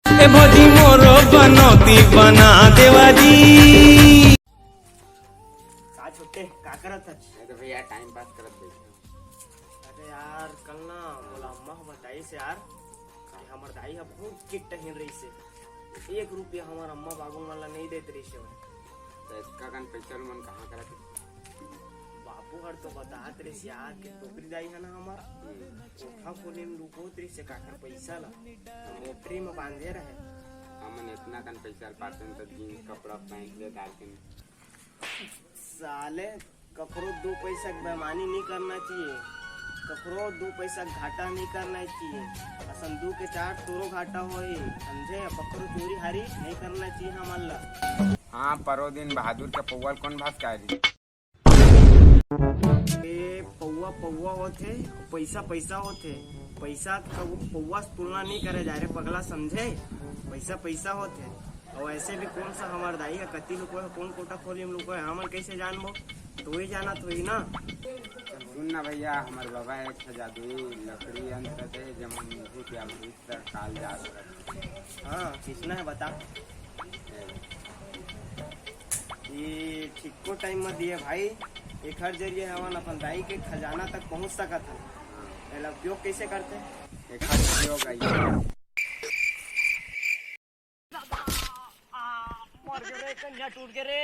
ए भौजी मोरो बनौती बना देवा जी। का छोटे का करत है? तो भैया टाइम पास करत बैठे। अरे यार कल ना बोला अम्मा बताई से यार कि हमर दाई ह बहुत किट हिन रही से 1 रुपया हमार अम्मा बाबू वाला नहीं देते रही से। तो इसका कन पैसा मन कहाँ करत? बाबू हर तो बतात रही से यार कि टोकरी दाई है ना हमार ओठा खोले में लुकोत रही से काकर पैसा ला मोटरी में बांधे रहे। हमन इतना कन पैसा पाते तो जीन्स कपड़ा पैंट ले डाल के साले ककरो 2 पैसा की बेईमानी नहीं करना चाहिए, ककरो 2 पैसा घाटा नहीं करना चाहिए। संदूक के 4 तोरो घाटा होई समझे। ककरो चोरी हारी नहीं करना चाहिए हमन ला। हाँ परो दिन बहादुर के पौवल कौन भास का रही? पौवा पौवा होते पैसा पैसा होते। पैसा पौवा से तुलना नहीं करे जा रहे पगला समझे। पैसा पैसा होते और ऐसे भी कौन सा हमार दाई है कति लोग है कौन कोटा खोली हम लोग है हमन कैसे जानबो? तो वही जाना तो ही ना। सुन ना भैया हमारे बाबा एक जादुई लकड़ी यंत्र थे जमन भूत या भूत काल जा सकते। हाँ किसना है बता। ये ठीक को टाइम में दिए भाई। एक हर जरिए हमन अपन दाई के खजाना तक पहुंच सका था। पहला उपयोग कैसे करते? एक हाथ उपयोग आई मर गए कन्या टूट गए रे।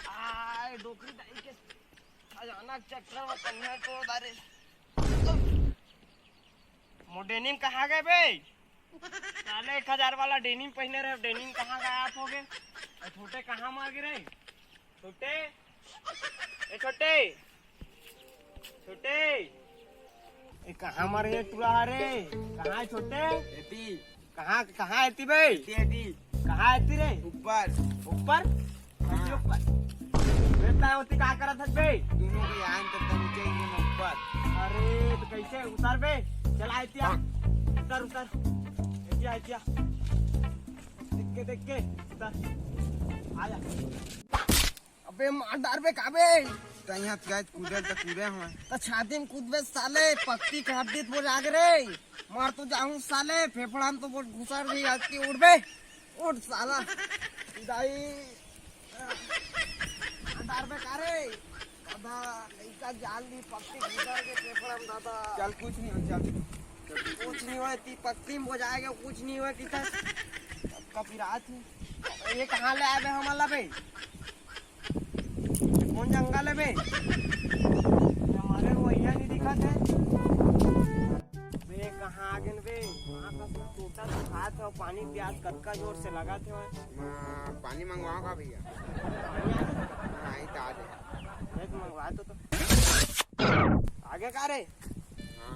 आय डोकरी दाई के खजाना चक्कर में कन्या टूट अरे मो डेनिम कहाँ गए बे? साले 1000 वाला डेनिम पहने रहे डेनिम कहाँ गायब हो गए? छोटे कहाँ मार गए रे? छोटे ए छोटे छोटे ए कहाँ मार गए टूला रे? कहाँ है छोटे? एती कहाँ कहाँ आती बे? एती कहाँ आती रे? ऊपर ऊपर कैसे ऊपर? बेटा होती क्या करत है बे? दोनों के आन तक नीचे ही ऊपर। अरे तो कैसे उतर बे? चल आतिया उतर उतर आतिया आतिया देख के उतर आजा। अबे मार डार बे काबे तो यहाँ गए कूदे तो कूदे हुए तो छाती में कूदबे साले पक्की का हड्डी तो जाग रे। मार तो जाऊं साले फेफड़ा में तो बहुत घुसा रही आज की उड़ बे उठ साला दाई डार बे कारे दादा इसका जाल दी पक्की घुसा के फेफड़ा में दादा। चल कुछ नहीं हो चल कुछ नहीं हुआ ती पक्की में हो जाएगा कुछ नहीं हुआ कितना कपिरात है। ये कहाँ ले आए बे हमारा बे? कौन जंगल है बे? हमारे वैया नहीं दिखा थे बे। कहाँ आ गए बे? वहाँ का टूटा तो हाथ और पानी प्यास कटका जोर से लगा थे। पानी मंगवाओ का भैया? नहीं तो आज मंगवा तो आगे का रे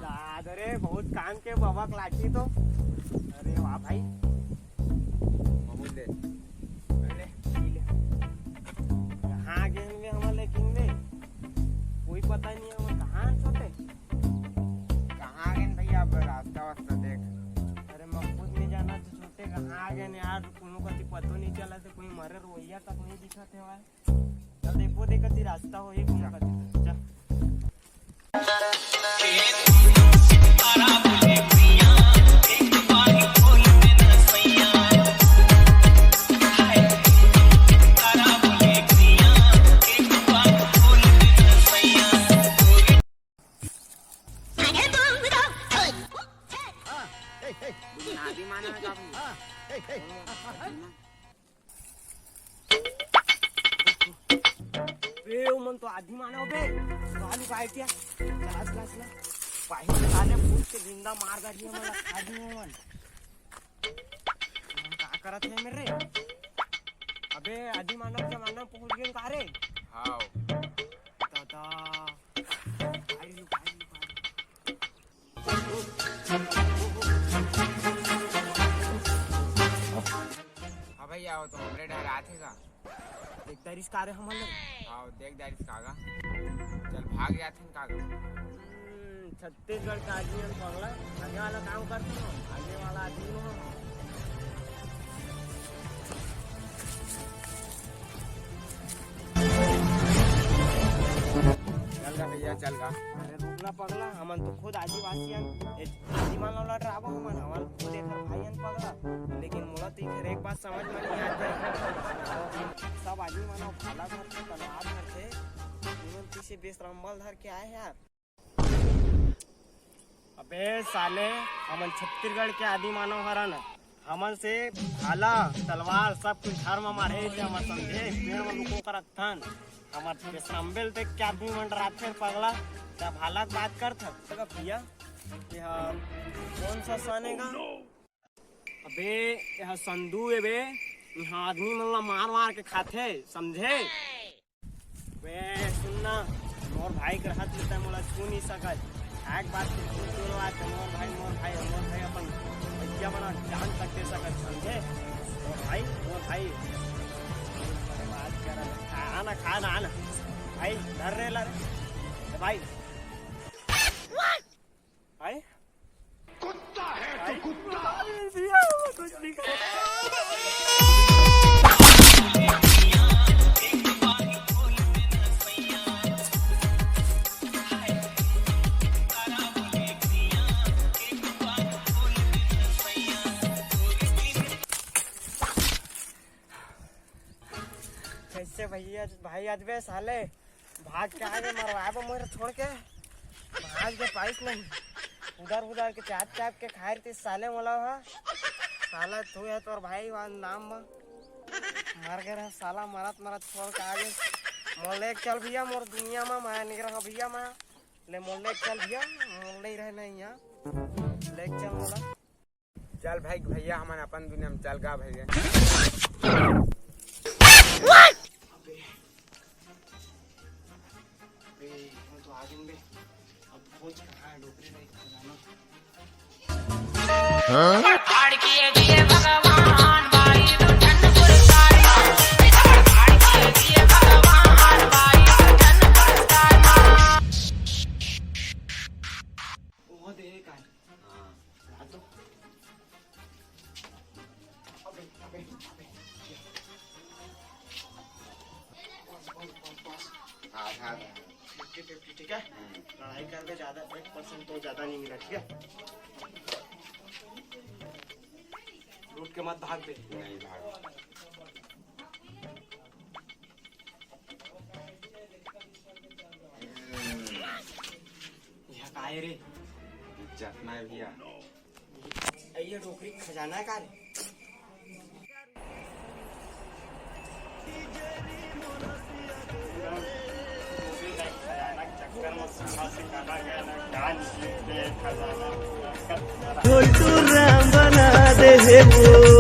दादरे बहुत काम के बाबा लाठी तो। अरे वाह भाई दे अरे कहाँ गए हमारे लेकिन में कोई पता नहीं है कहाँ छोटे कहाँ गए भैया? अब रास्ता वास्ता देख। अरे मैं खुद नहीं जाना तो छोटे कहाँ आ गए यार कोनो कति पतो नहीं चला तो कोई मरे रोइया तक नहीं दिखा थे यार। चल देखो देखती रास्ता हो ये कोनो कति चल आदि माना है काफी। मन तो आधी मानव बे चालू काय क्या क्लास क्लास ला पाहिजे साले फूट के जिंदा मार गाड़ी मला खादी मन का करत है मेरे? अबे आधी मानव के मानव पहुंच गए का रे? हाँ दादा हाँ भैया वो तो हमरे डर आते का देख दारिस का रे हमले। हाँ देख दारिस कागा चल भाग गया थे कागा। छत्तीसगढ़ का आदमी हम पगला आगे वाला काम करते हो आगे वाला आदमी हो। चल गा भैया चल गा। अरे रुकना पगला हमन तो खुद आदिवासी हैं आदिमान वाला ड्रामा हमन खुद बात समझ में नहीं आते। सब आदमी मानो भाला धरते, तलवार धरते, इन्होंने पीछे बेशरम्बल धर के आए यार। अबे साले हमन छत्तीसगढ़ के आदि मानव हरन, हमन से भाला तलवार सब कुछ घर में मारे थे, हमर समझे पेड़ में लुको कर रखथन। हमर बेशरम्बल देख के आदमी मन डराथे पगला, तब भाला की बात करथ। तो भैया यह कौन सा सानेगा? अबे यह संधू है बे, यहाँ आदमी मन ला मार मार के खाथे समझे। बे सुनना, मोर भाई के हाथ लेता मोला छू नहीं सकत। एक बात मोर भाई अपन भैया बना जान तक दे सकत समझे। मोर भाई बात कर आना खाना आना भाई डर रहे ला रे भाई। भाई कुत्ता है तू, कुत्ता कुछ नहीं कर। कैसे भैया भाई आज बे साले भाग के आगे मरवाए पर मोर छोड़ के भाग के पाइस नहीं उधर के चाप के खाए रही साले मोला हा साला तू है तोर भाई वहाँ नाम में मर गए रहे साला मरत छोड़ के आगे मोर ले चल भैया मोर दुनिया में मैं निकल रहा भैया मैं ले मोर ले चल भैया मोर ले रहे नहीं यहाँ ले चल मोला चल भाई भैया हमारे अपन दुनिया में चल गा भैया। तो आगे में अब खोज कहाँ है डोकरी नहीं खजाना। वो दे का हाँ तो अबे हाँ 50-50 ठीक है। लड़ाई कर दे ज्यादा 1% तो ज्यादा नहीं मिला ठीक है। लूट के मत भाग दे। नहीं भाग। यह काय रे जतना है भैया ये डोकरी खजाना है का रे? राम बना दे वो